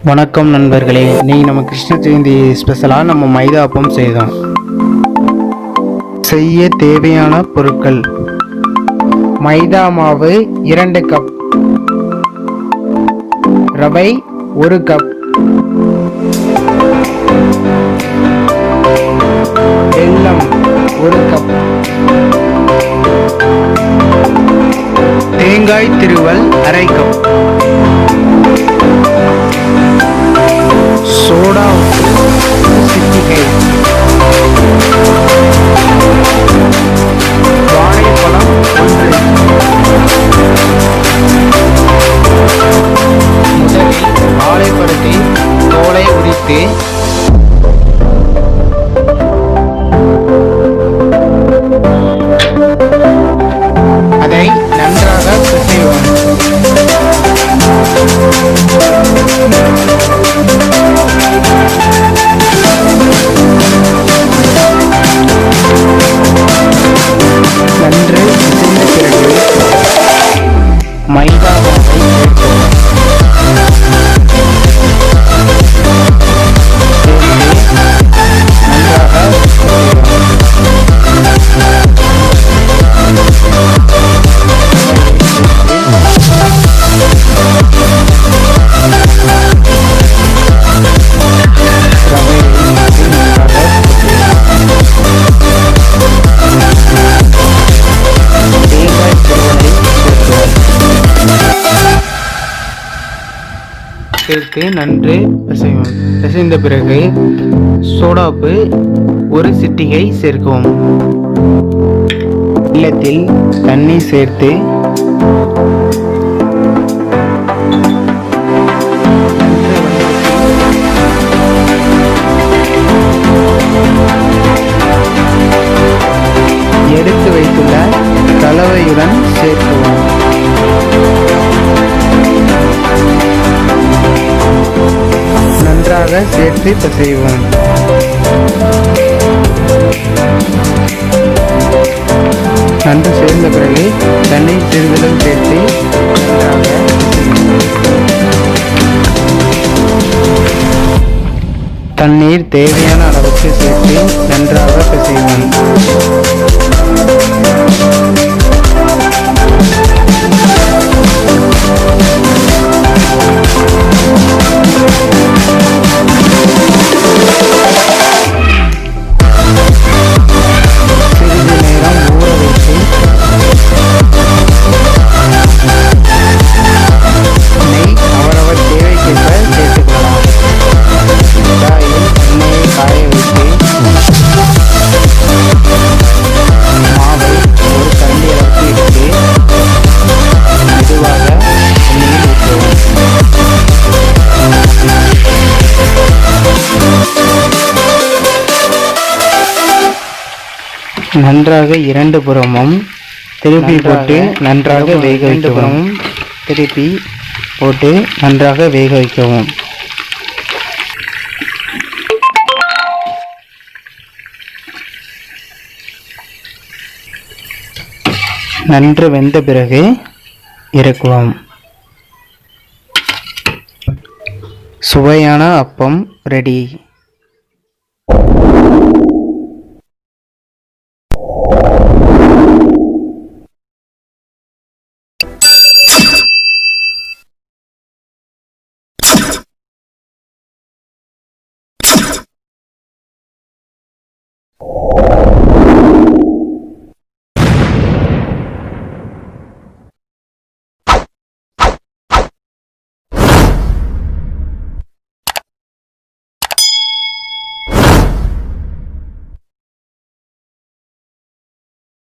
வணக்கம் நண்பர்களே, இன்னைக்கு நம்ம கிருஷ்ண ஜெயந்தி ஸ்பெஷலாக நம்ம மைதா அப்பம் செய்தோம். செய்ய தேவையான பொருட்கள்: மைதா மாவு 2 கப், ரவை 1 கப், வெல்லம் 1 கப், தேங்காய் திருவல் 1/2 கப், சோடா சிட்டிகை, வாழைப்பழம் 1. முதலில் வாழைப்பழத்தை தோலை உரித்து அதை நன்றாக பிசைவோம். நன்று பிசைந்த பிறகு மைதா மாவை சேர்க்கவும். சேர்த்து நன்று பிசைவோம். பிசைந்த பிறகு சோடாப்பு 1 சிட்டிகை சேர்க்கவும். வெல்லத்தில் தண்ணீர் சேர்த்து எடுத்து வைத்துள்ள கலவையுடன் சேர்க்கவும். நன்றாக சேர்த்து பிசைவோம். நன்று சேர்ந்த பிறகு தண்ணீர் சிறிதளவு சேர்த்து நன்றாக தண்ணீர் தேவையான அளவுக்கு சேர்த்து நன்றாக பிசைவோம். நன்றாக 2 புறமும் திருப்பி போட்டு நன்றாக வேக வைக்கவும். திருப்பி போட்டு நன்றாக வேக வைக்கவும். நன்று வெந்த பிறகு இறக்குவோம். சுவையான அப்பம் ரெடி.